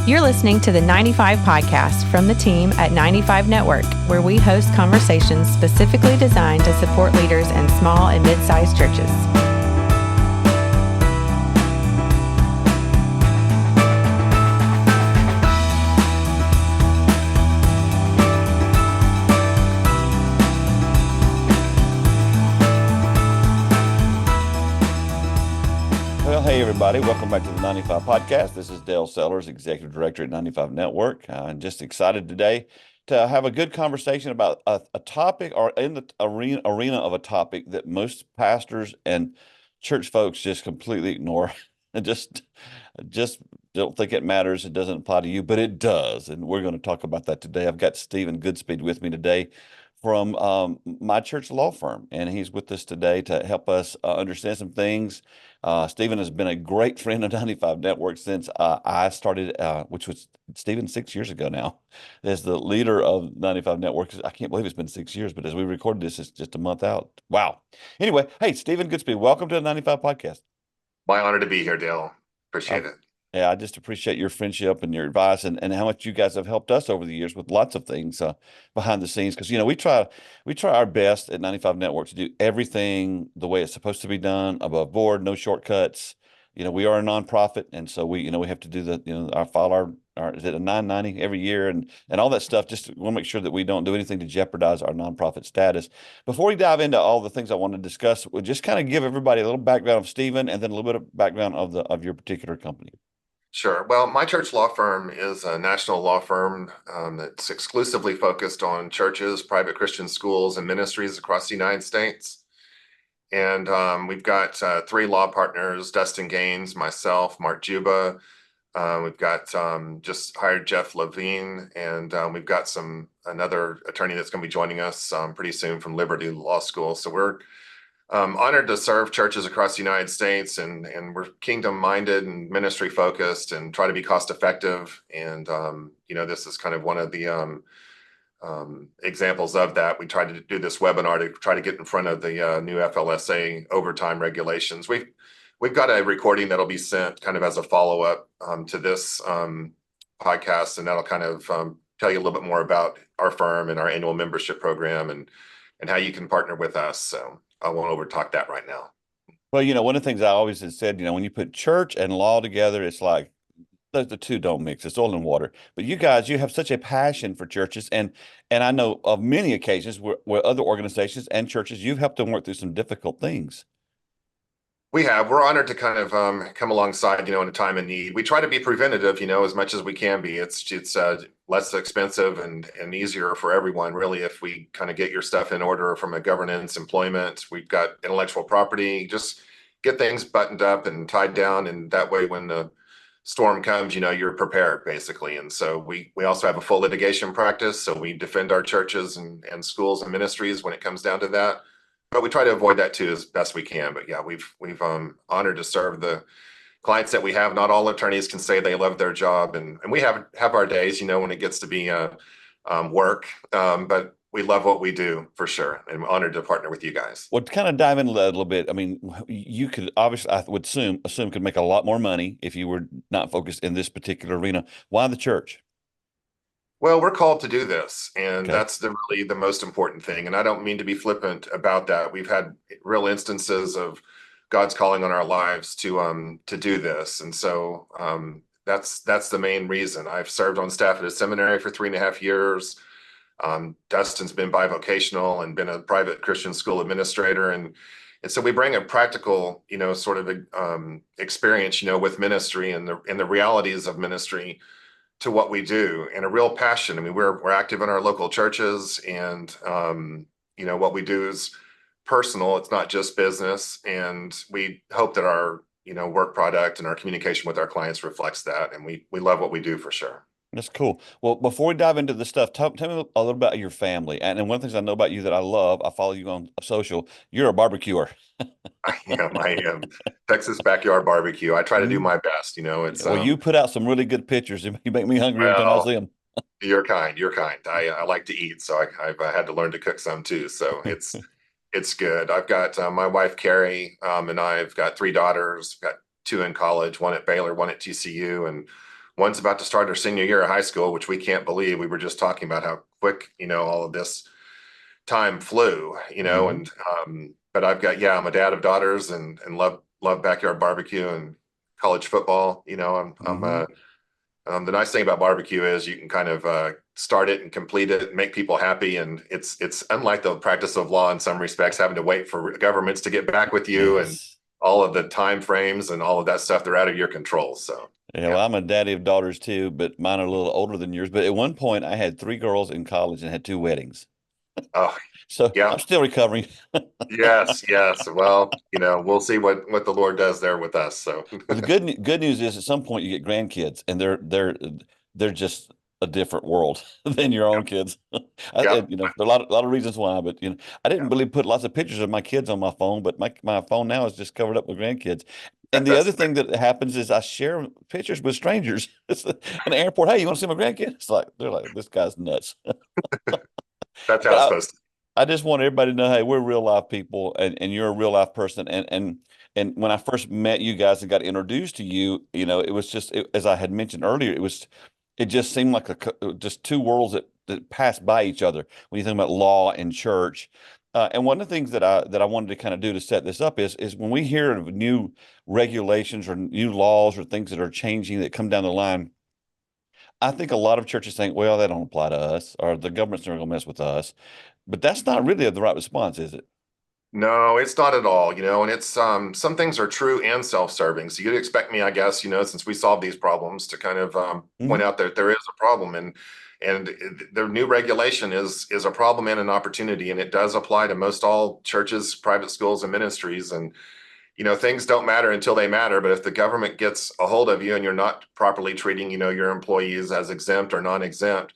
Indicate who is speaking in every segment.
Speaker 1: You're listening to the 95 podcast from the team at 95 Network, where we host conversations specifically designed to support leaders in small and mid-sized churches.
Speaker 2: Well, hey, everybody. Welcome back to the 95 podcast. This is Dale Sellers, Executive Director at 95 Network. I'm just excited today to have a good conversation about a topic, or in the arena of a topic that most pastors and church folks just completely ignore and just don't think it matters. It doesn't apply to you, but it does. And we're going to talk about that today. I've got Stephen Goodspeed with me today from my church law firm, and he's with us today to help us understand some things. Stephen has been a great friend of 95 Network since I started, which was, Stephen, 6 years ago now, as the leader of 95 Network. I can't believe it's been 6 years, but as we recorded this, it's just a month out. Wow. Anyway, hey, Stephen Goodspeed, welcome to the 95 podcast.
Speaker 3: My honor to be here, Dale. Appreciate it.
Speaker 2: Yeah, I just appreciate your friendship and your advice and how much you guys have helped us over the years with lots of things behind the scenes. Because, we try our best at 95 Network to do everything the way it's supposed to be done, above board, no shortcuts. We are a nonprofit, and so we have to do our is it a 990 every year and all that stuff. Just want to make sure that we don't do anything to jeopardize our nonprofit status. Before we dive into all the things I want to discuss, we'll just kind of give everybody a little background of Stephen and then a little bit of background of your particular company.
Speaker 3: Sure. Well, my church law firm is a national law firm that's exclusively focused on churches, private Christian schools, and ministries across the United States. And we've got three law partners: Dustin Gaines, myself, Mark Juba. We've got just hired Jeff Levine, and we've got another attorney that's going to be joining us pretty soon from Liberty Law School. So we're honored to serve churches across the United States, and we're kingdom-minded and ministry-focused and try to be cost-effective. And, this is kind of one of the examples of that. We tried to do this webinar to try to get in front of the new FLSA overtime regulations. We've got a recording that'll be sent kind of as a follow-up to this podcast, and that'll kind of tell you a little bit more about our firm and our annual membership program and how you can partner with us. So I won't overtalk that right now.
Speaker 2: Well, one of the things I always have said, when you put church and law together, it's like the two don't mix. It's oil and water. But you guys, you have such a passion for churches. And I know of many occasions where other organizations and churches, you've helped them work through some difficult things.
Speaker 3: We're honored to kind of come alongside, in a time of need. We try to be preventative, as much as we can be. It's less expensive and easier for everyone, really, if we kind of get your stuff in order from a governance, employment. We've got intellectual property, just get things buttoned up and tied down. And that way, when the storm comes, you're prepared, basically. And so we also have a full litigation practice. So we defend our churches and schools and ministries when it comes down to that. But we try to avoid that too as best we can. But yeah, we've honored to serve the clients that we have. Not all attorneys can say they love their job, and we have our days, when it gets to be work. But we love what we do for sure, and I'm honored to partner with you guys.
Speaker 2: Well, to kind of dive into that a little bit, I mean, you could obviously, I would assume could make a lot more money if you were not focused in this particular arena. Why the church?
Speaker 3: Well, we're called to do this, and
Speaker 2: Okay.
Speaker 3: that's really the most important thing. And I don't mean to be flippant about that. We've had real instances of God's calling on our lives to do this, and so that's the main reason. I've served on staff at a seminary for 3.5 years. Dustin's been bivocational and been a private Christian school administrator, and so we bring a practical, sort of experience, with ministry and the realities of ministry to what we do, and a real passion. I mean, we're active in our local churches, and what we do is personal. It's not just business, and we hope that our work product and our communication with our clients reflects that. And we love what we do for sure.
Speaker 2: That's cool. Well, before we dive into the stuff, tell me a little about your family. And one of the things I know about you that I love, I follow you on social. You're a barbecuer.
Speaker 3: I am Texas backyard barbecue. I try to do my best.
Speaker 2: Well, you put out some really good pictures. You make me hungry every time I see them.
Speaker 3: You're kind. I like to eat, so I've had to learn to cook some too. So it's good. I've got my wife Carrie, and I've got 3 daughters. Got 2 in college, one at Baylor, one at TCU, and One's about to start her senior year of high school, which we can't believe. We were just talking about how quick, all of this time flew,
Speaker 2: Mhm.
Speaker 3: but I'm a dad of daughters and love backyard barbecue and college football.
Speaker 2: Mhm.
Speaker 3: The nice thing about barbecue is you can kind of start it and complete it and make people happy. And it's unlike the practice of law in some respects, having to wait for governments to get back with you and
Speaker 2: Yes.
Speaker 3: all of the time frames and all of that stuff, they're out of your control. So
Speaker 2: Yeah,
Speaker 3: yeah.
Speaker 2: well, I'm a daddy of daughters too, but mine are a little older than yours. But at one point, I had three girls in college and had two weddings.
Speaker 3: Oh,
Speaker 2: So
Speaker 3: yeah.
Speaker 2: I'm still recovering.
Speaker 3: Yes, yes. Well, we'll see what the Lord does there with us. So
Speaker 2: Well, the good news is at some point you get grandkids, and they're just a different world than your own kids.
Speaker 3: yep.
Speaker 2: There are a lot of reasons why, but I didn't really put lots of pictures of my kids on my phone, but my phone now is just covered up with grandkids. And the other thing that happens is I share pictures with strangers. It's in the airport. Hey, you want to see my grandkid? It's like they're like, this guy's nuts.
Speaker 3: That's how
Speaker 2: But
Speaker 3: it's supposed to.
Speaker 2: I just want everybody to know, hey, we're real life people, and you're a real life person. And when I first met you guys and got introduced to you, it was as I had mentioned earlier, it just seemed like just two worlds that passed by each other when you think about law and church. And one of the things that I wanted to kind of do to set this up is when we hear of new regulations or new laws or things that are changing that come down the line, I think a lot of churches think, well, that don't apply to us, or the government's never going to mess with us. But that's not really the right response, is it?
Speaker 3: No, it's not at all, and it's some things are true and self-serving. So you'd expect me, I guess, since we solve these problems to kind of point
Speaker 2: Hmm.
Speaker 3: out that there is a problem and the new regulation is a problem and an opportunity, and it does apply to most all churches, private schools, and ministries. And things don't matter until they matter. But if the government gets a hold of you and you're not properly treating, your employees as exempt or non-exempt,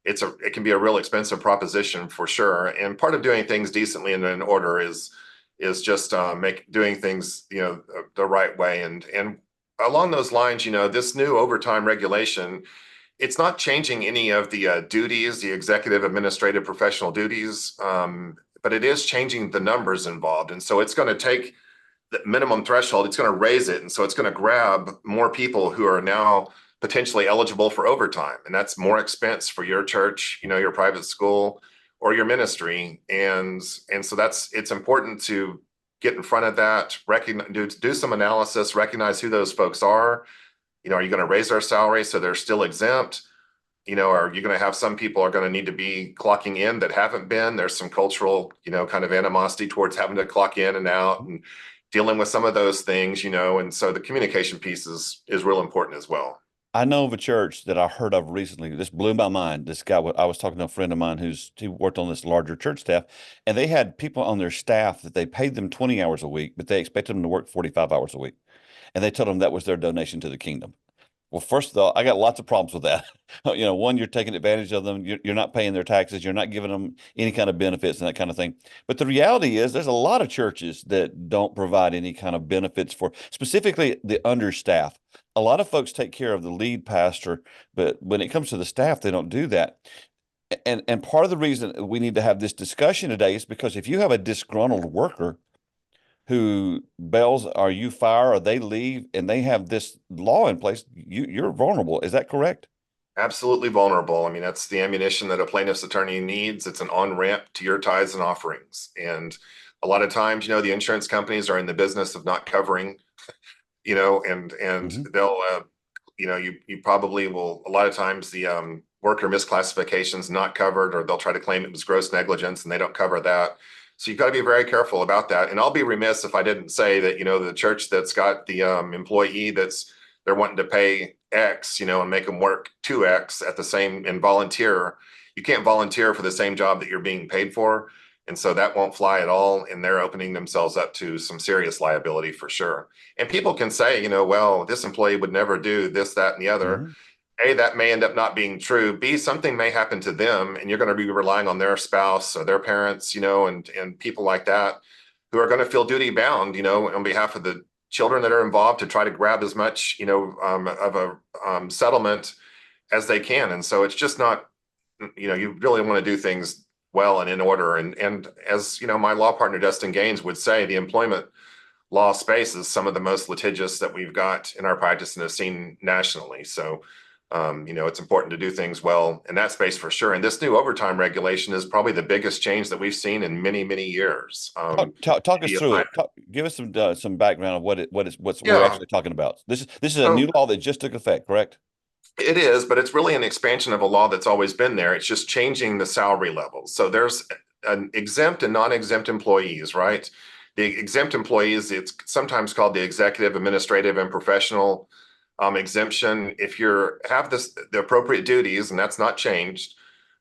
Speaker 3: it can be a real expensive proposition for sure. And part of doing things decently and in order is just doing things, the right way. And along those lines, this new overtime regulation, it's not changing any of the duties, the executive, administrative, professional duties, but it is changing the numbers involved. And so it's going to take the minimum threshold, it's going to raise it. And so it's going to grab more people who are now potentially eligible for overtime. And that's more expense for your church, your private school or your ministry. And so it's important to get in front of that, do some analysis, recognize who those folks are. Are you going to raise their salary so they're still exempt? Are you going to have some people are going to need to be clocking in that haven't been? There's some cultural, kind of animosity towards having to clock in and out and dealing with some of those things, and so the communication piece is real important as well.
Speaker 2: I know of a church that I heard of recently. This blew my mind. This guy, I was talking to a friend of mine who worked on this larger church staff, and they had people on their staff that they paid them 20 hours a week, but they expected them to work 45 hours a week. And they told them that was their donation to the kingdom. Well, first of all, I got lots of problems with that. One, you're taking advantage of them. You're not paying their taxes. You're not giving them any kind of benefits and that kind of thing. But the reality is, there's a lot of churches that don't provide any kind of benefits for specifically the understaff. A lot of folks take care of the lead pastor, but when it comes to the staff, they don't do that. And part of the reason we need to have this discussion today is because if you have a disgruntled worker who bails or you fire or they leave and they have this law in place, you're vulnerable. Is that correct?
Speaker 3: Absolutely vulnerable. I mean, that's the ammunition that a plaintiff's attorney needs. It's an on-ramp to your tithes and offerings. And a lot of times, the insurance companies are in the business of not covering, and
Speaker 2: Hmm.
Speaker 3: they'll, you probably will, a lot of times the worker misclassification is not covered, or they'll try to claim it was gross negligence and they don't cover that. So you've got to be very careful about that. And I'll be remiss if I didn't say that, the church that's got the employee they're wanting to pay X, and make them work 2X at the same and volunteer. You can't volunteer for the same job that you're being paid for. And so that won't fly at all. And they're opening themselves up to some serious liability for sure. And people can say, well, this employee would never do this, that, and the other.
Speaker 2: Hmm.
Speaker 3: A, that may end up not being true. B, something may happen to them and you're going to be relying on their spouse or their parents, and people like that who are going to feel duty bound, on behalf of the children that are involved to try to grab as much, of a settlement as they can. And so it's just not, you really want to do things well and in order. And as, my law partner, Dustin Gaines, would say, the employment law space is some of the most litigious that we've got in our practice and have seen nationally. So It's important to do things well in that space for sure. And this new overtime regulation is probably the biggest change that we've seen in many, many years.
Speaker 2: Talk us through it. Give us some background of what's we're
Speaker 3: Yeah.
Speaker 2: actually talking about. This is a
Speaker 3: So
Speaker 2: new law that just took effect, correct?
Speaker 3: it is, but it's really an expansion of a law that's always been there. It's just changing the salary levels. So there's an exempt and non-exempt employees, right? The exempt employees, it's sometimes called the executive, administrative, and professional exemption. If you have the appropriate duties, and that's not changed,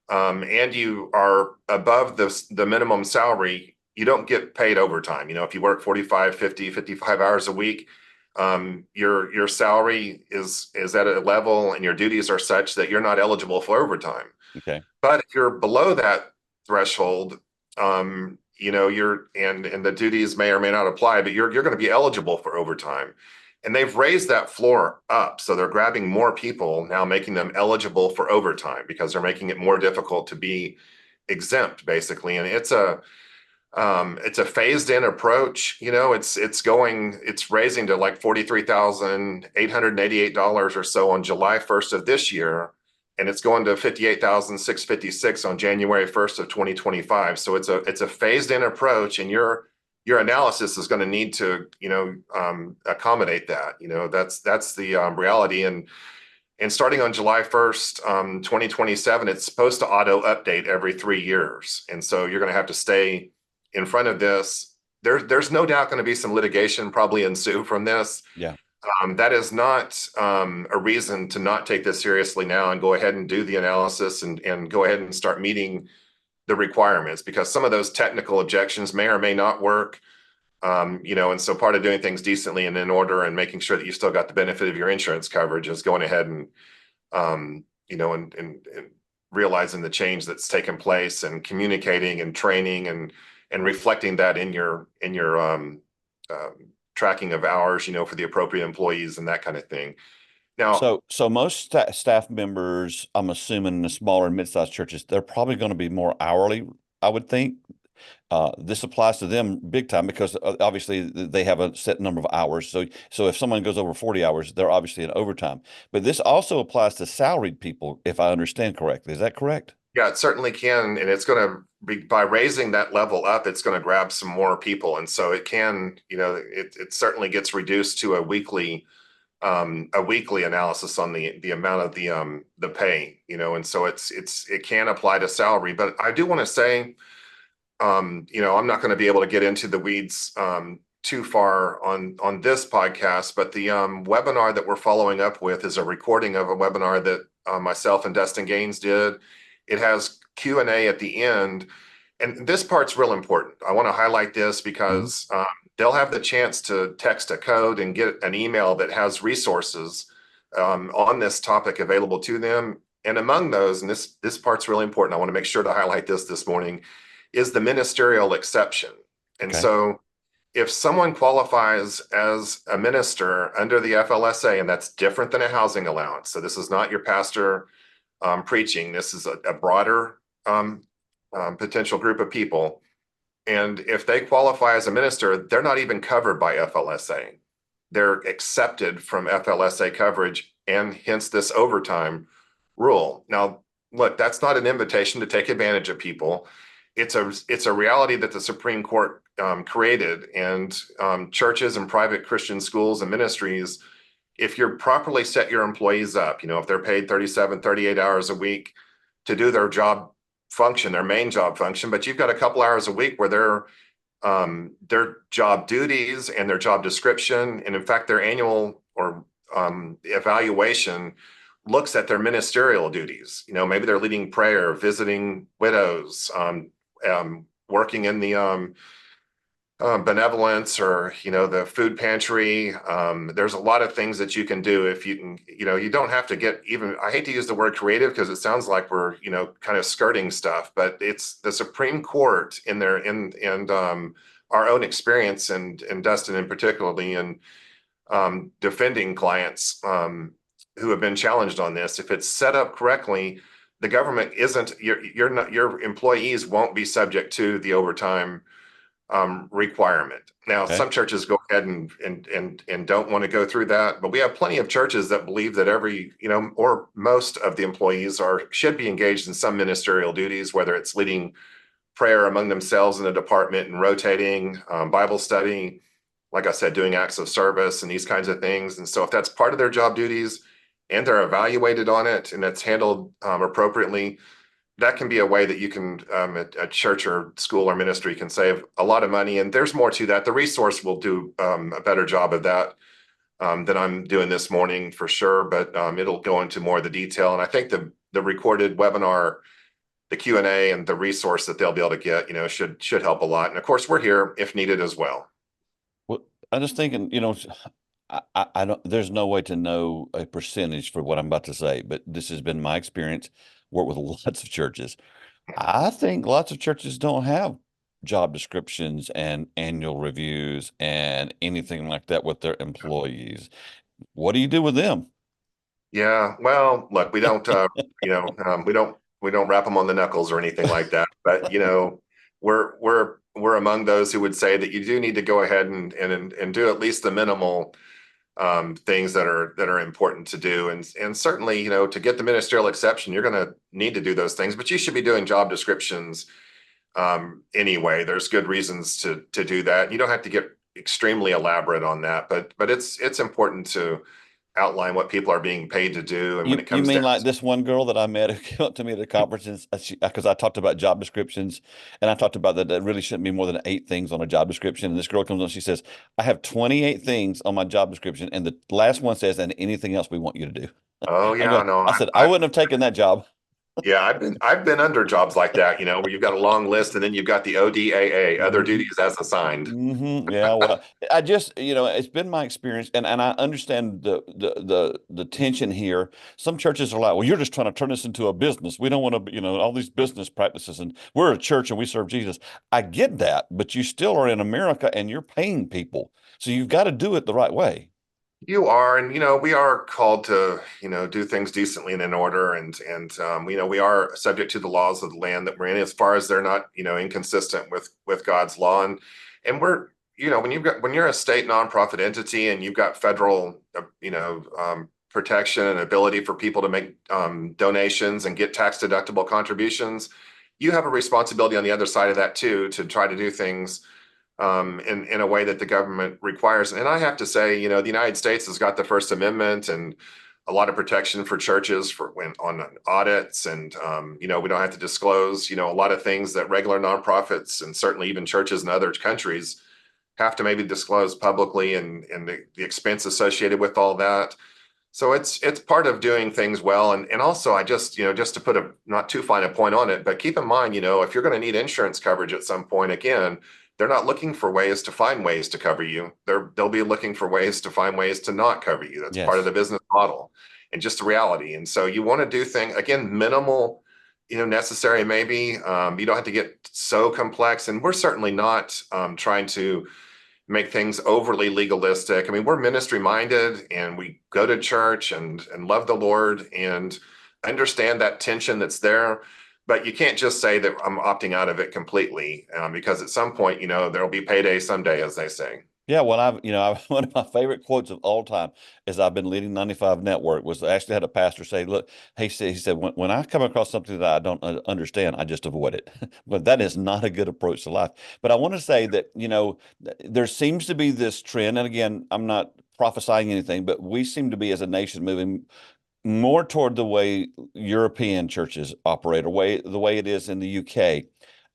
Speaker 3: and you are above the minimum salary, you don't get paid overtime. If you work 45, 50, 55 hours a week, your salary is at a level and your duties are such that you're not eligible for overtime.
Speaker 2: Okay.
Speaker 3: But if you're below that threshold, you're and the duties may or may not apply, but you're going to be eligible for overtime. And they've raised that floor up. So they're grabbing more people now, making them eligible for overtime because they're making it more difficult to be exempt, basically. And it's a phased in approach. It's raising to like $43,888 or so on July 1st of this year. And it's going to 58,656 on January 1st of 2025. So it's a phased in approach, and your analysis is going to need to, accommodate that. That's the reality. And starting on July 1st, 2027, it's supposed to auto update every 3 years. And so you're going to have to stay in front of this. There's no doubt going to be some litigation probably ensue from this.
Speaker 2: Yeah.
Speaker 3: That is not a reason to not take this seriously now and go ahead and do the analysis and go ahead and start meeting the requirements, because some of those technical objections may or may not work. And so part of doing things decently and in order and making sure that you still got the benefit of your insurance coverage is going ahead and, and realizing the change that's taken place and communicating and training and reflecting that in your tracking of hours, for the appropriate employees and that kind of thing. Now,
Speaker 2: so most staff members, I'm assuming in the smaller and mid-sized churches, they're probably going to be more hourly, I would think. This applies to them big time because obviously they have a set number of hours. So if someone goes over 40 hours, they're obviously in overtime. But this also applies to salaried people, if I understand correctly. Is that correct?
Speaker 3: Yeah, it certainly can. And it's going to be, by raising that level up, it's going to grab some more people. And so it can, it certainly gets reduced to a weekly analysis on the amount of the pay, and so it can apply to salary. But I do want to say, I'm not going to be able to get into the weeds too far on this podcast, but the webinar that we're following up with is a recording of a webinar that myself and Dustin Gaines did. It has Q&A at the end, and this part's real important. I want to highlight this because they'll have the chance to text a code and get an email that has resources on this topic available to them. And among those, and this part's really important, I want to make sure to highlight this morning, is the ministerial exception. And so if someone qualifies as a minister under the FLSA, and that's different than a housing allowance, so this is not your pastor preaching, this is a broader potential group of people. And if they qualify as a minister, they're not even covered by FLSA. They're accepted from FLSA coverage, and hence this overtime rule. Now, look, that's not an invitation to take advantage of people. It's a reality that the Supreme Court created, and churches and private Christian schools and ministries, if you're properly set your employees up, if they're paid 37, 38 hours a week to do their job function, their main job function, but you've got a couple hours a week where their job duties and their job description, and in fact, their annual or evaluation looks at their ministerial duties. Maybe they're leading prayer, visiting widows, working in the benevolence or the food pantry. There's a lot of things that you can do if you can. You don't have to get even. I hate to use the word creative because it sounds like we're kind of skirting stuff, but it's the Supreme Court in their and our own experience and Dustin in particularly in defending clients who have been challenged on this. If it's set up correctly, the government isn't. Your employees won't be subject to the overtime requirement. Now,
Speaker 2: Okay.
Speaker 3: some churches go ahead and don't want to go through that, but we have plenty of churches that believe that every, or most of the employees should be engaged in some ministerial duties, whether it's leading prayer among themselves in a department and rotating, Bible study, like I said, doing acts of service and these kinds of things. And so if that's part of their job duties and they're evaluated on it and it's handled appropriately, that can be a way that you can, a church or school or ministry can save a lot of money. And there's more to that. The resource will do a better job of that than I'm doing this morning for sure, but it'll go into more of the detail. And I think the recorded webinar, the Q&A and the resource that they'll be able to get, should help a lot. And of course, we're here if needed as well.
Speaker 2: Well, I'm just thinking, I don't, there's no way to know a percentage for what I'm about to say, but this has been my experience, work with lots of churches. I think lots of churches don't have job descriptions and annual reviews and anything like that with their employees. What do you do with them?
Speaker 3: Yeah, well, look, we don't, we don't wrap them on the knuckles or anything like that. But we're among those who would say that you do need to go ahead and do at least the minimal things that are important to do, and certainly to get the ministerial exception, you're going to need to do those things. But you should be doing job descriptions anyway. There's good reasons to do that. You don't have to get extremely elaborate on that, but it's important to outline what people are being paid to do. And when it comes
Speaker 2: you mean
Speaker 3: down
Speaker 2: like this one girl that I met who came up to me at a conference, because I talked about job descriptions and I talked about that really shouldn't be more than 8 things on a job description. And this girl comes on, she says, I have 28 things on my job description. And the last one says, and anything else we want you to do.
Speaker 3: Oh yeah, no,
Speaker 2: I said, I wouldn't have taken that job.
Speaker 3: yeah, I've been under jobs like that, where you've got a long list and then you've got the ODAA, other duties as assigned.
Speaker 2: Yeah, well, I just, it's been my experience, and I understand the tension here. Some churches are like, well, you're just trying to turn this into a business. We don't want to, all these business practices, and we're a church and we serve Jesus. I get that, but you still are in America and you're paying people, so you've got to do it the right way.
Speaker 3: You are, and we are called to, do things decently and in order, and we are subject to the laws of the land that we're in, as far as they're not, inconsistent with God's law, and we're, when you're a state nonprofit entity and you've got federal, protection and ability for people to make donations and get tax deductible contributions, you have a responsibility on the other side of that too, to try to do things in a way that the government requires. And I have to say, the United States has got the First Amendment and a lot of protection for churches on audits, and we don't have to disclose, a lot of things that regular nonprofits and certainly even churches in other countries have to maybe disclose publicly, and the expense associated with all that. So it's part of doing things well. And also, I just, just to put a not too fine a point on it, but keep in mind, if you're going to need insurance coverage at some point, again, they're not looking for ways to find ways to cover you. They'll be looking for ways to find ways to not cover you. That's part of the business model and just the reality. And so you want to do things, again, minimal, necessary, maybe. You don't have to get so complex. And we're certainly not trying to make things overly legalistic. I mean, we're ministry minded and we go to church and love the Lord and understand that tension that's there. But you can't just say that I'm opting out of it completely, because at some point, there'll be payday someday, as they say.
Speaker 2: Yeah, well, one of my favorite quotes of all time is I've been leading 95 Network was I actually had a pastor say, look, he said, when I come across something that I don't understand, I just avoid it. But that is not a good approach to life. But I want to say that, there seems to be this trend, and again, I'm not prophesying anything, but we seem to be as a nation moving more toward the way European churches operate, or the way it is in the UK.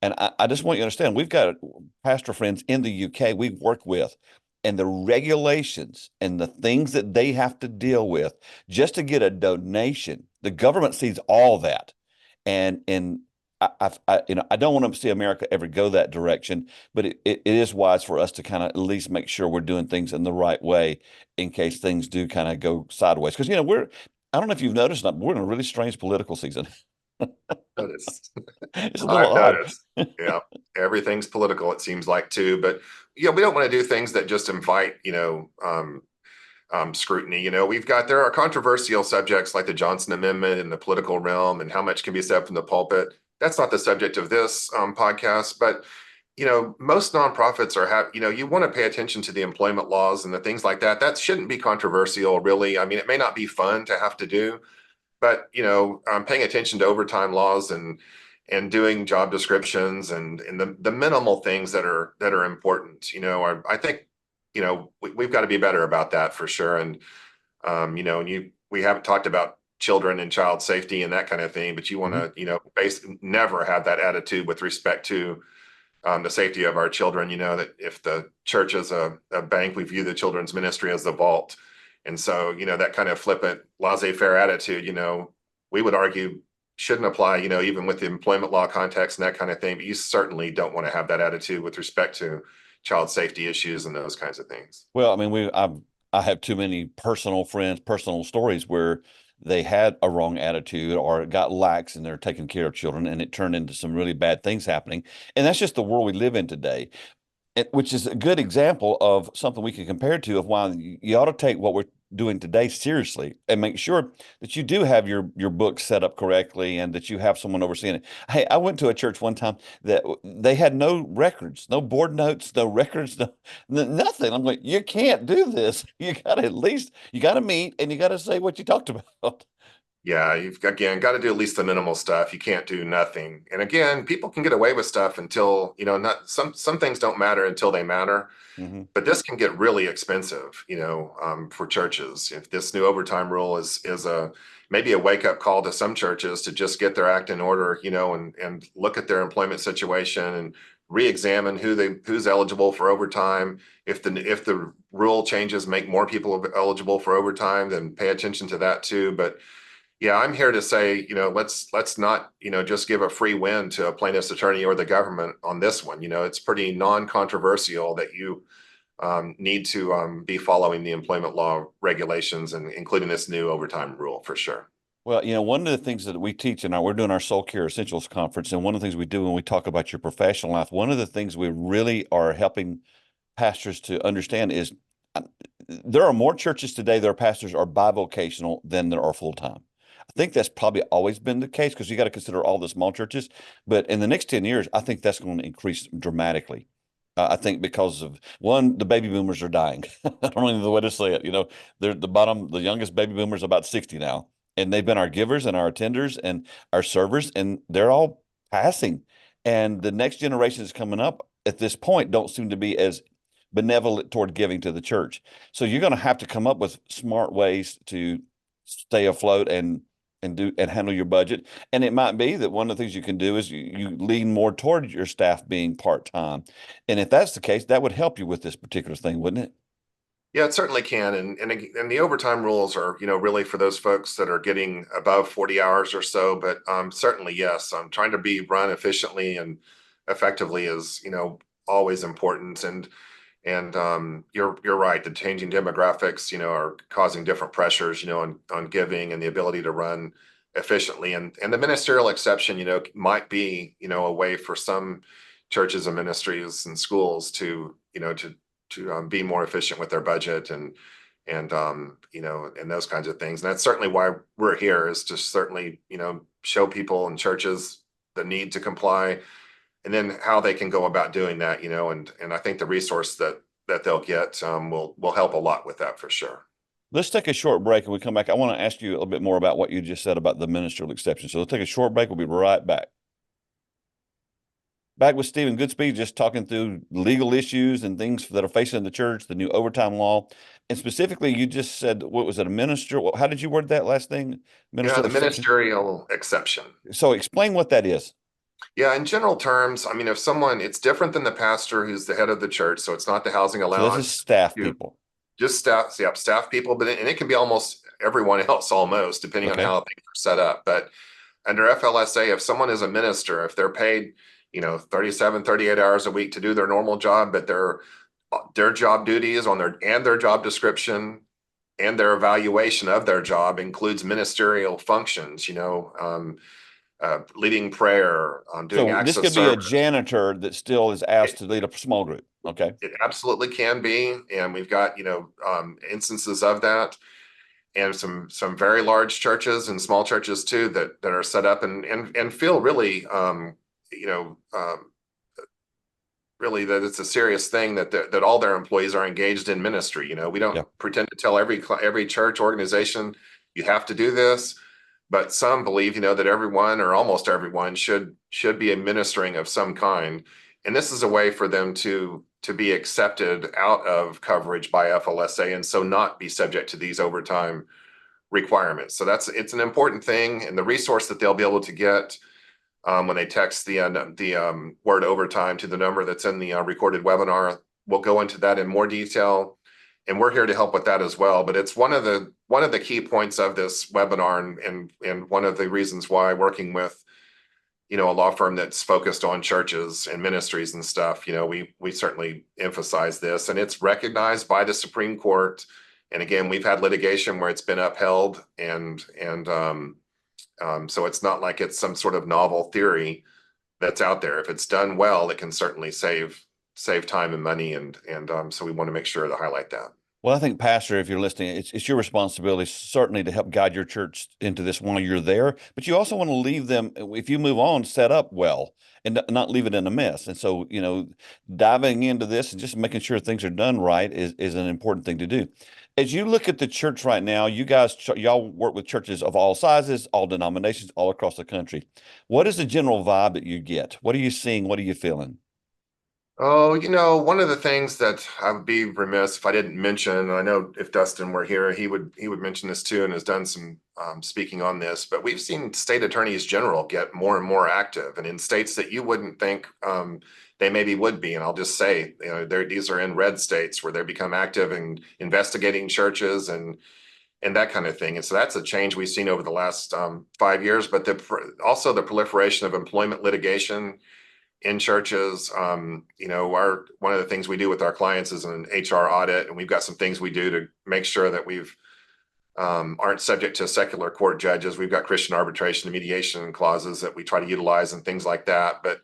Speaker 2: And I just want you to understand, we've got pastor friends in the UK we work with, and the regulations and the things that they have to deal with just to get a donation. The government sees all that, and I don't want to see America ever go that direction, but it is wise for us to kind of at least make sure we're doing things in the right way in case things do kind of go sideways. Because I don't know if you've noticed, but we're in a really strange political season. It's a little odd.
Speaker 3: Yeah, everything's political, it seems like too. But we don't want to do things that just invite, scrutiny. There are controversial subjects like the Johnson Amendment in the political realm and how much can be said from the pulpit. That's not the subject of this podcast, but most nonprofits you want to pay attention to the employment laws and the things like that. That shouldn't be controversial, really. I mean, it may not be fun to have to do, but paying attention to overtime laws and doing job descriptions and the minimal things that are important. I think we've got to be better about that for sure. And we haven't talked about children and child safety and that kind of thing, but you want to never have that attitude with respect to the safety of our children. That if the church is a bank, we view the children's ministry as the vault. And so, that kind of flippant, laissez-faire attitude, we would argue shouldn't apply, even with the employment law context and that kind of thing. But you certainly don't want to have that attitude with respect to child safety issues and those kinds of things.
Speaker 2: Well, I mean, I have too many personal friends, personal stories where they had a wrong attitude or got lax and they're taking care of children, and it turned into some really bad things happening. And that's just the world we live in today, which is a good example of something we can compare to of why you ought to take what we're doing today seriously and make sure that you do have your book set up correctly and that you have someone overseeing it. Hey, I went to a church one time that they had no records, no board notes, no records, nothing. I'm like, you can't do this. You got to meet and you got to say what you talked about.
Speaker 3: Yeah, you've got to do at least the minimal stuff. You can't do nothing. And again, people can get away with stuff until, not some things don't matter until they matter.
Speaker 2: Mm-hmm.
Speaker 3: But this can get really expensive, for churches. If this new overtime rule is maybe a wake up call to some churches to just get their act in order, and look at their employment situation and re-examine who's eligible for overtime. If the rule changes make more people eligible for overtime, then pay attention to that too. But yeah, I'm here to say, let's not, just give a free win to a plaintiff's attorney or the government on this one. It's pretty non-controversial that you need to be following the employment law regulations, and including this new overtime rule for sure.
Speaker 2: Well, one of the things that we teach we're doing our Soul Care Essentials Conference, and one of the things we do when we talk about your professional life, one of the things we really are helping pastors to understand is there are more churches today that are pastors are bivocational than there are full-time. I think that's probably always been the case because you got to consider all the small churches. But in the next 10 years, I think that's going to increase dramatically. I think because of one, the baby boomers are dying. I don't know the way to say it. They're the youngest baby boomers about 60 now. And they've been our givers and our attenders and our servers, and they're all passing. And the next generation is coming up at this point don't seem to be as benevolent toward giving to the church. So you're going to have to come up with smart ways to stay afloat and handle your budget. And it might be that one of the things you can do is you lean more toward your staff being part-time. And if that's the case, that would help you with this particular thing, wouldn't it?
Speaker 3: Yeah, it certainly can. And the overtime rules are, really for those folks that are getting above 40 hours or so. But certainly, yes, I'm trying to be run efficiently and effectively is, always important. And you're right. The changing demographics, are causing different pressures, on giving and the ability to run efficiently. And the ministerial exception, might be, a way for some churches and ministries and schools to be more efficient with their budget and those kinds of things. And that's certainly why we're here, is to certainly, show people and churches the need to comply, and then how they can go about doing that, and I think the resource that they'll get will help a lot with that for sure.
Speaker 2: Let's take a short break, and we come back. I want to ask you a little bit more about what you just said about the ministerial exception. So let's take a short break. We'll be right back. Back with Stephen Goodspeed, just talking through legal issues and things that are facing the church, the new overtime law. And specifically, you just said, what was it, a minister? How did you word that last thing?
Speaker 3: The ministerial exception.
Speaker 2: So explain what that is.
Speaker 3: Yeah, in general terms, I mean, if someone, it's different than the pastor who's the head of the church. So it's not the housing allowance.
Speaker 2: So this is staff people.
Speaker 3: Just staff people, and it can be almost everyone else almost, depending on how things are set up. But under FLSA, if someone is a minister, if they're paid 37, 38 hours a week to do their normal job, but their job duties their job description and their evaluation of their job includes ministerial functions, leading prayer, doing access
Speaker 2: this could be a janitor that still is asked to lead a small group. Okay.
Speaker 3: It absolutely can be. And we've got, instances of that, and some very large churches and small churches too, that are set up and feel really, really that it's a serious thing that all their employees are engaged in ministry. You know, we don't
Speaker 2: Yeah.
Speaker 3: pretend to tell every church organization you have to do this, but some believe, you know, that everyone or almost everyone should be administering of some kind. And this is a way for them to be accepted out of coverage by FLSA and so not be subject to these overtime requirements. So it's an important thing, and the resource that they'll be able to get when they text the word overtime to the number that's in the recorded webinar. We'll go into that in more detail, and we're here to help with that as well. But it's one of the key points of this webinar, and one of the reasons why working with, you know, a law firm that's focused on churches and ministries and stuff, you know, we certainly emphasize this, and it's recognized by the Supreme Court. And again, we've had litigation where it's been upheld, and so it's not like it's some sort of novel theory that's out there. If it's done well, it can certainly save time and money, and so we want to make sure to highlight that.
Speaker 2: Well, I think, Pastor, if you're listening, it's your responsibility certainly to help guide your church into this while you're there, but you also want to leave them, if you move on, set up well and not leave it in a mess. And so, you know, diving into this and just making sure things are done right is an important thing to do. As you look at the church right now, y'all work with churches of all sizes, all denominations, all across the country. What is the general vibe that you get? What are you seeing? What are you feeling?
Speaker 3: Oh, you know, one of the things that I would be remiss if I didn't mention, I know if Dustin were here, he would mention this too, and has done some speaking on this, but we've seen state attorneys general get more and more active, and in states that you wouldn't think they maybe would be. And I'll just say, you know, these are in red states where they become active in investigating churches and that kind of thing. And so that's a change we've seen over the last 5 years, but also the proliferation of employment litigation in churches. You know, one of the things we do with our clients is an HR audit, and we've got some things we do to make sure that we've aren't subject to secular court judges. We've got Christian arbitration and mediation clauses that we try to utilize and things like that. But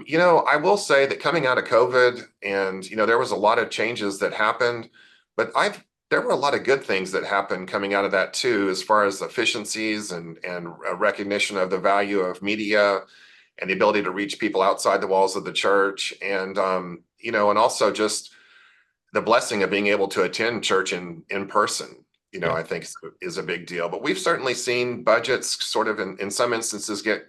Speaker 3: you know, I will say that coming out of COVID, and you know, there was a lot of changes that happened, but there were a lot of good things that happened coming out of that too, as far as efficiencies and a recognition of the value of media and the ability to reach people outside the walls of the church. And, you know, and also just the blessing of being able to attend church in person, you know,
Speaker 2: Yeah.
Speaker 3: I think is a big deal. But we've certainly seen budgets sort of in some instances get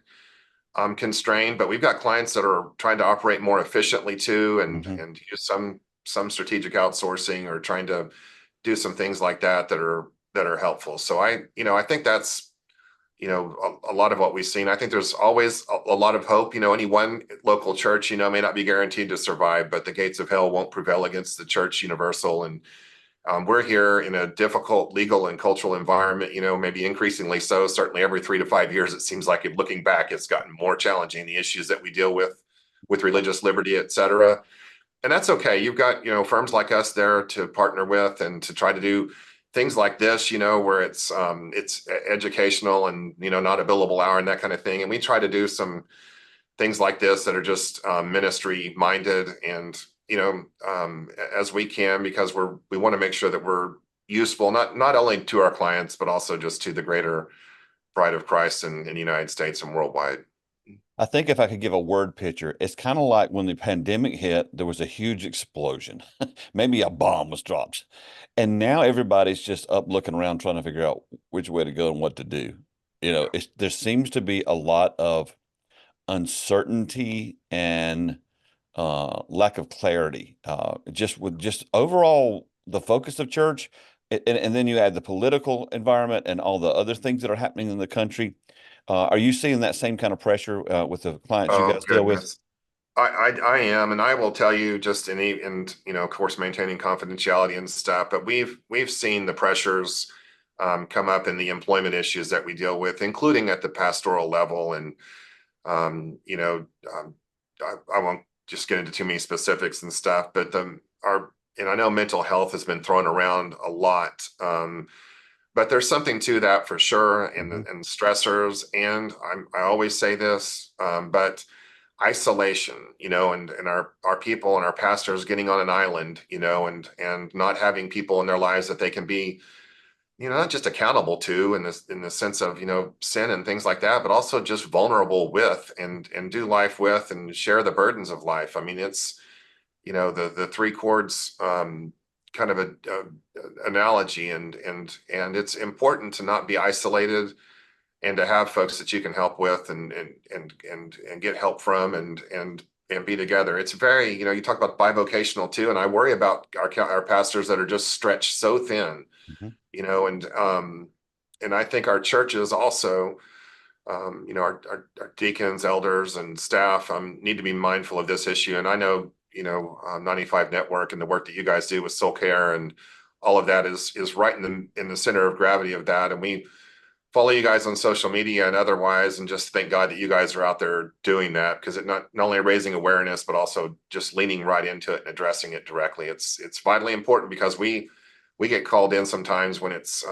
Speaker 3: constrained, but we've got clients that are trying to operate more efficiently too, and
Speaker 2: Mhm.
Speaker 3: and use some strategic outsourcing or trying to do some things like that that are helpful. So I think that's, you know, a lot of what we've seen. I think there's always a lot of hope. You know, any one local church, you know, may not be guaranteed to survive, but the gates of hell won't prevail against the church universal. And we're here in a difficult legal and cultural environment, you know, maybe increasingly so. Certainly every 3 to 5 years, it seems like looking back, it's gotten more challenging, the issues that we deal with religious liberty, et cetera. And that's okay. You've got, you know, firms like us there to partner with and to try to do things like this, you know, where it's educational and, you know, not a billable hour and that kind of thing. And we try to do some things like this that are just ministry minded and, you know, as we can, because we want to make sure that we're useful, not only to our clients, but also just to the greater bride of Christ in the United States and worldwide.
Speaker 2: I think if I could give a word picture, it's kind of like when the pandemic hit, there was a huge explosion. Maybe a bomb was dropped. And now everybody's just up looking around trying to figure out which way to go and what to do. You know, there seems to be a lot of uncertainty and lack of clarity, just with just overall the focus of church. And then you add the political environment and all the other things that are happening in the country. Are you seeing that same kind of pressure with the clients you
Speaker 3: Oh,
Speaker 2: guys deal with?
Speaker 3: goodness. I am, and I will tell you just and you know, of course, maintaining confidentiality and stuff, but we've seen the pressures come up in the employment issues that we deal with, including at the pastoral level. And you know, I won't just get into too many specifics and stuff, but and I know mental health has been thrown around a lot. But there's something to that for sure, and stressors. And I always say this, but isolation, you know, and our people and our pastors getting on an island, you know, and not having people in their lives that they can be not just accountable to in the sense of, sin and things like that, but also just vulnerable with and do life with and share the burdens of life. I mean, it's, the three chords, kind of a analogy, and it's important to not be isolated and to have folks that you can help with and get help from and be together. It's very, you talk about bivocational too, and I worry about our pastors that are just stretched so thin,
Speaker 2: Mhm.
Speaker 3: and I think our churches also, our deacons, elders, and staff need to be mindful of this issue. And I know, 95 Network and the work that you guys do with soul care and all of that is right in the center of gravity of that. And we follow you guys on social media and otherwise, and just thank God that you guys are out there doing that, because it not only raising awareness, but also just leaning right into it and addressing it directly. It's vitally important, because we get called in sometimes when it's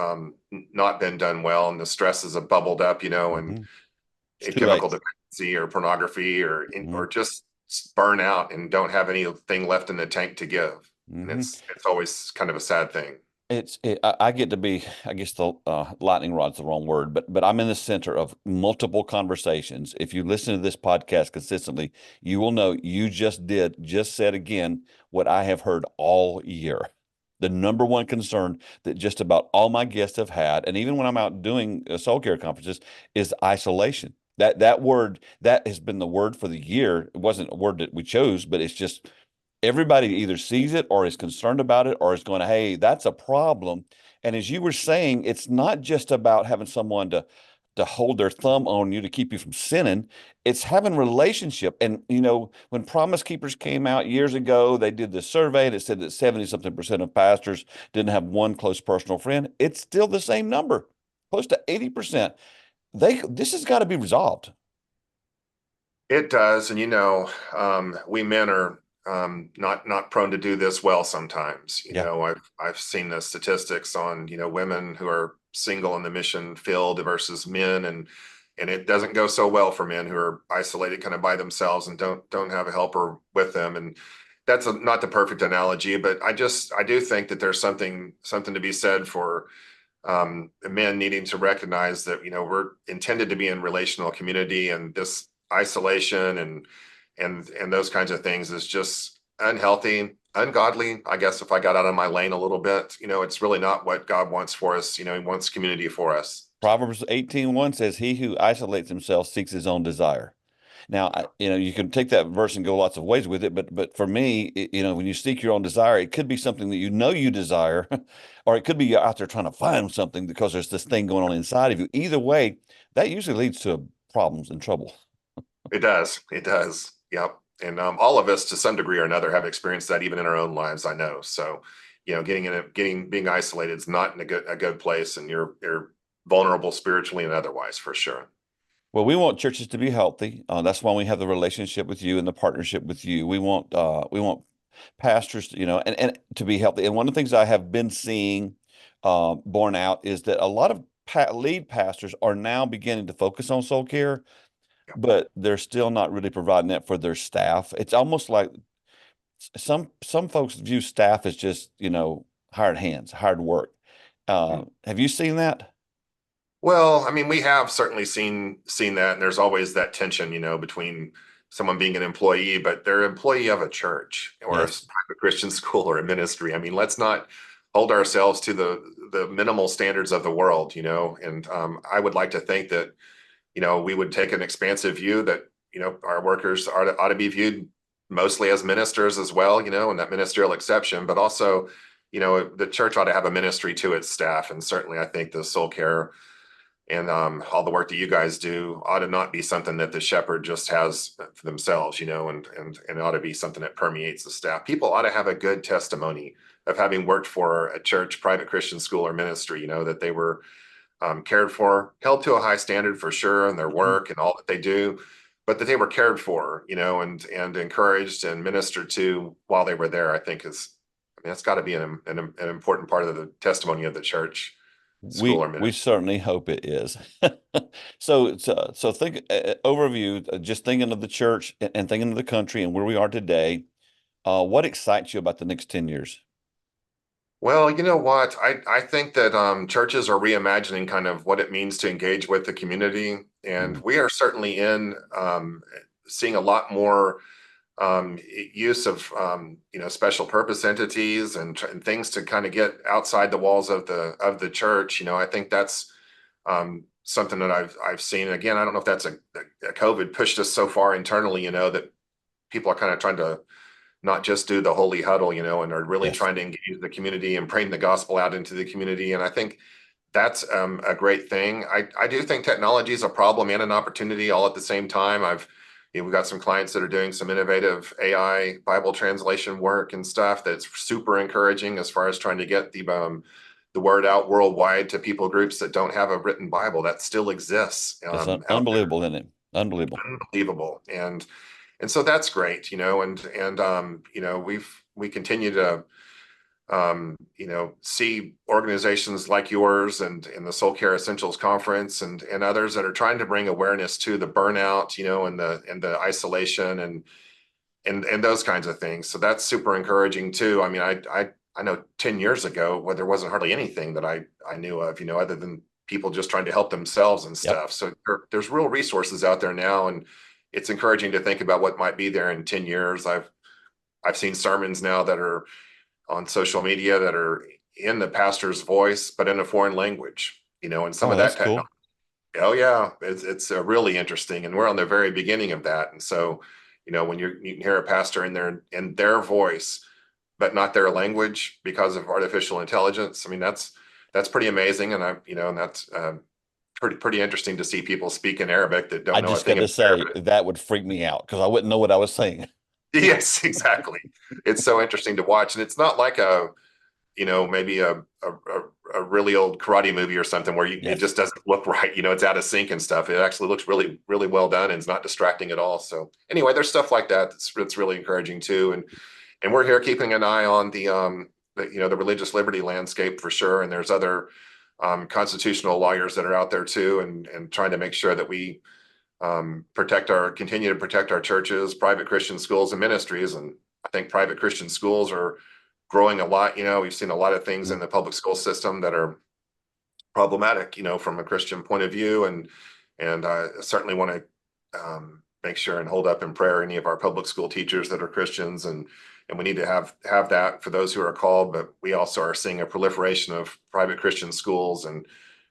Speaker 3: not been done well, and the stresses have bubbled up, and
Speaker 2: Mhm. It's
Speaker 3: a
Speaker 2: too late.
Speaker 3: chemical dependency or pornography
Speaker 2: Mhm.
Speaker 3: or just burn out and don't have anything left in the tank to give. And
Speaker 2: Mhm.
Speaker 3: it's always kind of a sad thing.
Speaker 2: I get to be, I guess the lightning rod's the wrong word, but I'm in the center of multiple conversations. If you listen to this podcast consistently, you will know you just said again what I have heard all year. The number one concern that just about all my guests have had, and even when I'm out doing soul care conferences, is isolation. That word, that has been the word for the year. It wasn't a word that we chose, but it's just everybody either sees it or is concerned about it or is going, hey, that's a problem. And as you were saying, it's not just about having someone to hold their thumb on you to keep you from sinning. It's having relationship. And when Promise Keepers came out years ago, they did this survey that said that 70 something percent of pastors didn't have one close personal friend. It's still the same number, close to 80%. This has got to be resolved.
Speaker 3: It does, and we men are not prone to do this well sometimes.
Speaker 2: Yeah.
Speaker 3: I've seen the statistics on women who are single in the mission field versus men, and it doesn't go so well for men who are isolated kind of by themselves and don't have a helper with them. And that's not the perfect analogy, but I do think that there's something to be said for men needing to recognize that we're intended to be in relational community, and this isolation and those kinds of things is just unhealthy, ungodly. I guess if I got out of my lane a little bit, it's really not what God wants for us. He wants community for us.
Speaker 2: Proverbs 18:1 says, he who isolates himself seeks his own desire. Now, you can take that verse and go lots of ways with it, but for me, when you seek your own desire, it could be something that you desire, or it could be you're out there trying to find something because there's this thing going on inside of you. Either way, that usually leads to problems and trouble.
Speaker 3: It does. It does. Yep. And all of us, to some degree or another, have experienced that even in our own lives. I know. So, being isolated is not in a good place, and you're vulnerable spiritually and otherwise, for sure.
Speaker 2: Well, we want churches to be healthy. That's why we have the relationship with you and the partnership with you. We want pastors, and to be healthy. And one of the things I have been seeing borne out is that a lot of lead pastors are now beginning to focus on soul care,
Speaker 3: Yep.
Speaker 2: but they're still not really providing that for their staff. It's almost like some folks view staff as just hired hands, hired work.
Speaker 3: Mhm.
Speaker 2: Have you seen that?
Speaker 3: Well, I mean, we have certainly seen that, and there's always that tension, between someone being an employee, but they're an employee of a church or a
Speaker 2: Yes.
Speaker 3: private Christian school or a ministry. I mean, let's not hold ourselves to the minimal standards of the world, And I would like to think that we would take an expansive view that our workers ought to be viewed mostly as ministers as well, and that ministerial exception, but also the church ought to have a ministry to its staff, and certainly I think the soul care and all the work that you guys do ought to not be something that the shepherd just has for themselves, and it ought to be something that permeates the staff. People ought to have a good testimony of having worked for a church, private Christian school, or ministry, that they were cared for, held to a high standard for sure in their
Speaker 2: Mhm.
Speaker 3: work and all that they do, but that they were cared for, and encouraged and ministered to while they were there. I think that's got to be an important part of the testimony of the church, school, or
Speaker 2: We
Speaker 3: ministry.
Speaker 2: certainly hope it is. So think overview, just thinking of the church and thinking of the country and where we are today. What excites you about the next 10 years?
Speaker 3: Well, you know what? I think that churches are reimagining kind of what it means to engage with the community, and
Speaker 2: Mm.
Speaker 3: we are certainly in seeing a lot more use of special purpose entities and things to kind of get outside the walls of the church. I think that's something that I've seen. Again, I don't know if that's a COVID pushed us so far internally, that people are kind of trying to not just do the holy huddle, and are really
Speaker 2: Yes.
Speaker 3: trying to engage the community and bring the gospel out into the community. And I think that's a great thing. I do think technology is a problem and an opportunity all at the same time. We've got some clients that are doing some innovative AI Bible translation work and stuff that's super encouraging as far as trying to get the word out worldwide to people groups that don't have a written Bible that still exists
Speaker 2: It's
Speaker 3: out there.
Speaker 2: unbelievable, isn't it? Unbelievable.
Speaker 3: Unbelievable. And so that's great, and we continue to see organizations like yours and the Soul Care Essentials Conference and others that are trying to bring awareness to the burnout, and the isolation and those kinds of things. So that's super encouraging too. I mean, I know 10 years ago where there wasn't hardly anything that I knew of, other than people just trying to help themselves and
Speaker 2: Yep.
Speaker 3: stuff. So there's real resources out there now, and it's encouraging to think about what might be there in 10 years. I've seen sermons now that are on social media that are in the pastor's voice, but in a foreign language, and some
Speaker 2: Oh,
Speaker 3: of
Speaker 2: that's
Speaker 3: that technology.
Speaker 2: cool.
Speaker 3: Oh yeah, it's really interesting, and we're on the very beginning of that. And so, when you can hear a pastor in their voice, but not their language because of artificial intelligence. I mean, that's pretty amazing, and and that's pretty interesting to see people speak in Arabic that
Speaker 2: I
Speaker 3: don't know a
Speaker 2: just got
Speaker 3: thing
Speaker 2: to
Speaker 3: about
Speaker 2: say
Speaker 3: Arabic.
Speaker 2: that would freak me out because I wouldn't know what I was saying.
Speaker 3: Yes, exactly. It's so interesting to watch, and it's not like maybe a really old karate movie or something where it
Speaker 2: Yes.
Speaker 3: just doesn't look right. It's out of sync and stuff. It actually looks really, really well done and it's not distracting at all. So anyway, there's stuff like that that's really encouraging too. And we're here keeping an eye on the religious liberty landscape for sure. And there's other constitutional lawyers that are out there too, and trying to make sure that we continue to protect our churches, private Christian schools and ministries. And I think private Christian schools are growing a lot. We've seen a lot of things in the public school system that are problematic, from a Christian point of view. And I certainly want to make sure and hold up in prayer any of our public school teachers that are Christians. And we need to have that for those who are called. But we also are seeing a proliferation of private Christian schools, and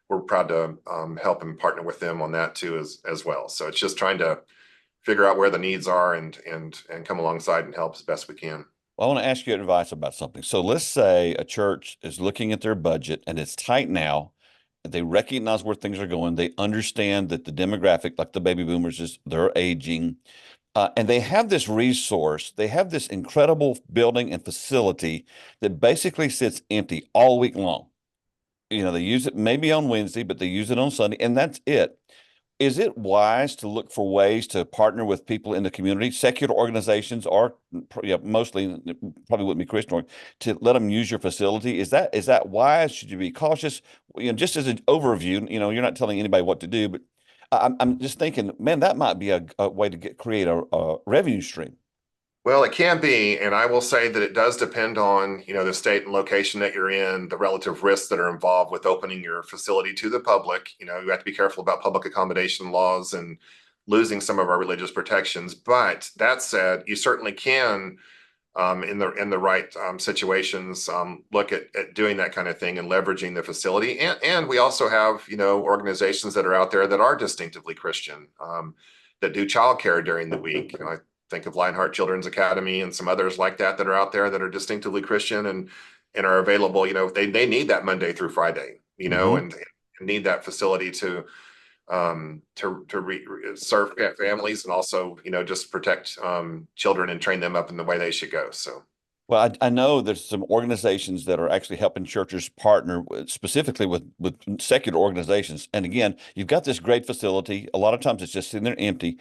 Speaker 3: we're proud to help and partner with them on that too as well. So it's just trying to figure out where the needs are and come alongside and help as best we can.
Speaker 2: Well, I want to ask you advice about something. So let's say a church is looking at their budget and it's tight now. They recognize where things are going. They understand that the demographic, like the baby boomers, they're aging. And they have this resource. They have this incredible building and facility that basically sits empty all week long. They use it maybe on Wednesday, but they use it on Sunday, and that's it. Is it wise to look for ways to partner with people in the community, secular organizations, or mostly probably wouldn't be Christian, to let them use your facility? Is that wise? Should you be cautious? Just as an overview, you're not telling anybody what to do, but I'm just thinking, man, that might be a way to create a revenue stream.
Speaker 3: Well, it can be, and I will say that it does depend on, the state and location that you're in, the relative risks that are involved with opening your facility to the public. You have to be careful about public accommodation laws and losing some of our religious protections. But that said, you certainly can, in the right situations, look at doing that kind of thing and leveraging the facility. And we also have, organizations that are out there that are distinctively Christian, that do childcare during the week. I think of Lionheart Children's Academy and some others like that are out there that are distinctively Christian and are available. They need that Monday through Friday,
Speaker 2: Mhm.
Speaker 3: and need that facility to serve families and also, just protect children and train them up in the way they should go. So.
Speaker 2: Well, I know there's some organizations that are actually helping churches partner specifically with secular organizations. And again, you've got this great facility. A lot of times it's just sitting there empty.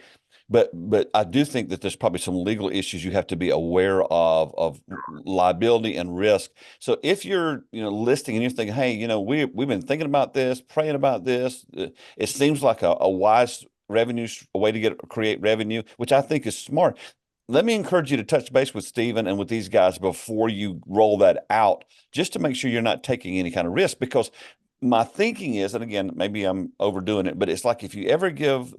Speaker 2: But I do think that there's probably some legal issues you have to be aware of liability and risk. So if you're listing and you're thinking, hey, we've been thinking about this, praying about this, it seems like a wise a way to create revenue, which I think is smart. let me encourage you to touch base with Stephen and with these guys before you roll that out, just to make sure you're not taking any kind of risk. Because my thinking is, and again, maybe I'm overdoing it, but it's like if you ever give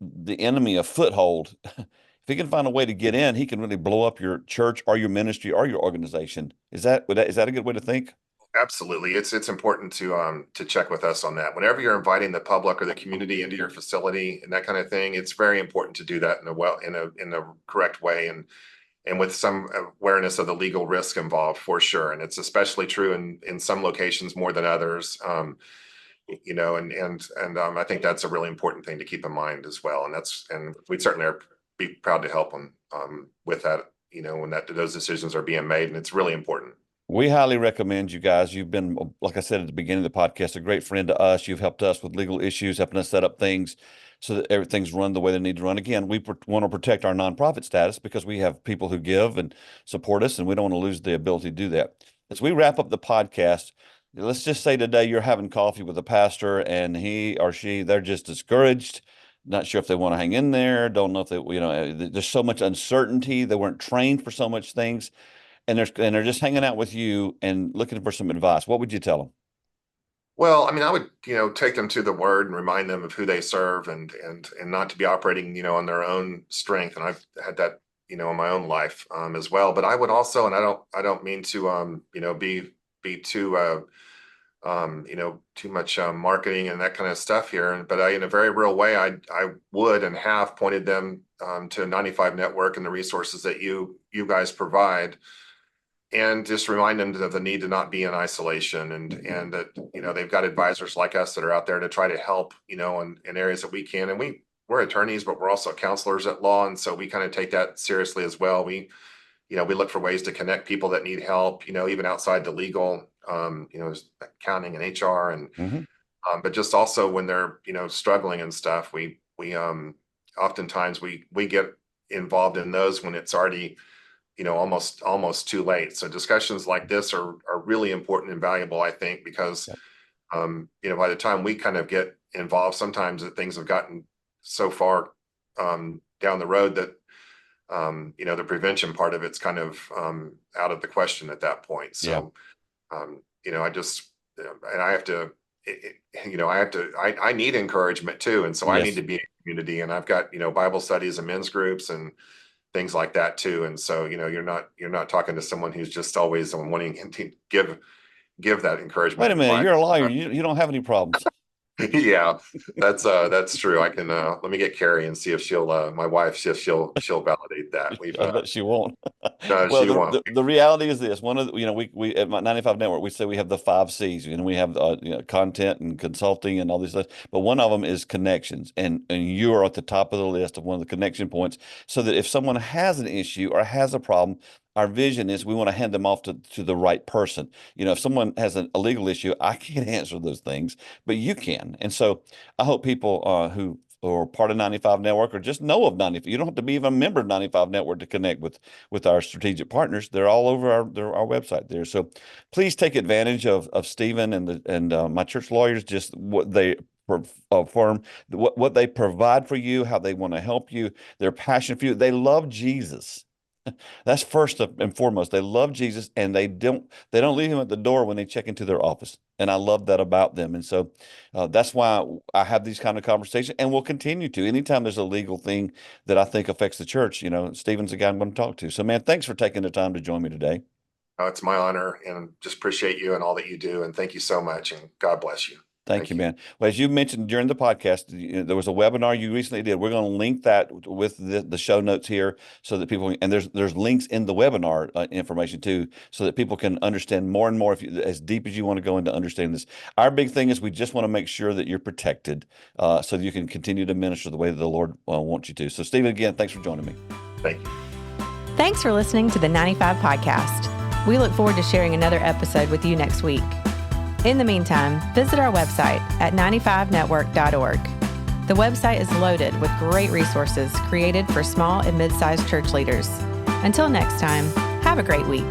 Speaker 2: the enemy a foothold, if he can find a way to get in, he can really blow up your church or your ministry or your organization. Is that a good way to think?
Speaker 3: Absolutely. It's important to check with us on that. Whenever you're inviting the public or the community into your facility and that kind of thing, it's very important to do that in a correct way and with some awareness of the legal risk involved, for sure. And it's especially true in some locations more than others. I think that's a really important thing to keep in mind as well. And we'd certainly be proud to help them with that, when those decisions are being made, and it's really important.
Speaker 2: We highly recommend you guys. You've been, like I said at the beginning of the podcast, a great friend to us. You've helped us with legal issues, helping us set up things so that everything's run the way they need to run. Again, we want to protect our nonprofit status because we have people who give and support us, and we don't want to lose the ability to do that. As we wrap up the podcast, let's just say today you're having coffee with a pastor and he or she, they're just discouraged, not sure if they want to hang in there, don't know if they, there's so much uncertainty. They weren't trained for so much things. And they're just hanging out with you and looking for some advice. What would you tell them?
Speaker 3: Well, I mean, I would, take them to the word and remind them of who they serve and not to be operating, on their own strength. And I've had that, in my own life as well. But I would also, and I don't mean to, be too, too much marketing and that kind of stuff here. But in a very real way, I would and have pointed them to 95 Network and the resources that you guys provide. And just remind them of the need to not be in isolation and that, they've got advisors like us that are out there to try to help, in areas that we can. And we're attorneys, but we're also counselors at law. And so we kind of take that seriously as well. We look for ways to connect people that need help, even outside the legal, there's accounting and HR and, but just also when they're, struggling and stuff, we oftentimes we get involved in those when it's already, almost too late. So discussions like this are really important and valuable, I think, because, by the time we kind of get involved, sometimes that things have gotten so far down the road that, the prevention part of it's kind of out of the question at that point. So, I just, and I have to, I need encouragement too. And so I need to be in a community, and I've got, Bible studies and men's groups and things like that too. And so, you're not talking to someone who's just always wanting to give that encouragement.
Speaker 2: Wait a minute, you're a lawyer. You don't have any problems.
Speaker 3: Yeah, that's true. I can let me get Carrie and see if my wife, see if she'll validate that.
Speaker 2: I bet she won't.
Speaker 3: No,
Speaker 2: well,
Speaker 3: she won't.
Speaker 2: The reality is this: one of the, we at 95 Network, we say we have the 5 C's. We have content and consulting and all these things, but one of them is connections, and you are at the top of the list of one of the connection points. So that if someone has an issue or has a problem, our vision is we want to hand them off to the right person. If someone has a legal issue, I can't answer those things, but you can. And so I hope people who are part of 95 Network or just know of 95, you don't have to be even a member of 95 Network to connect with our strategic partners. They're all over our website there. So please take advantage of Stephen and my church lawyers, just what they affirm, what they provide for you, how they want to help you, their passion for you. They love Jesus. That's first and foremost. They love Jesus, and they don't leave him at the door when they check into their office. And I love that about them. And so that's why I have these kind of conversations, and will continue to. Anytime there's a legal thing that I think affects the church, Stephen's the guy I'm going to talk to. So, man, thanks for taking the time to join me today.
Speaker 3: It's my honor, and just appreciate you and all that you do. And thank you so much, and God bless you.
Speaker 2: Thank you, man. Well, as you mentioned during the podcast, there was a webinar you recently did. We're going to link that with the show notes here so that people, and there's links in the webinar information too, so that people can understand more and more as deep as you want to go into understanding this. Our big thing is we just want to make sure that you're protected so that you can continue to minister the way that the Lord wants you to. So, Stephen, again, thanks for joining me.
Speaker 3: Thank you.
Speaker 1: Thanks for listening to the 95 Podcast. We look forward to sharing another episode with you next week. In the meantime, visit our website at 95network.org. The website is loaded with great resources created for small and mid-sized church leaders. Until next time, have a great week.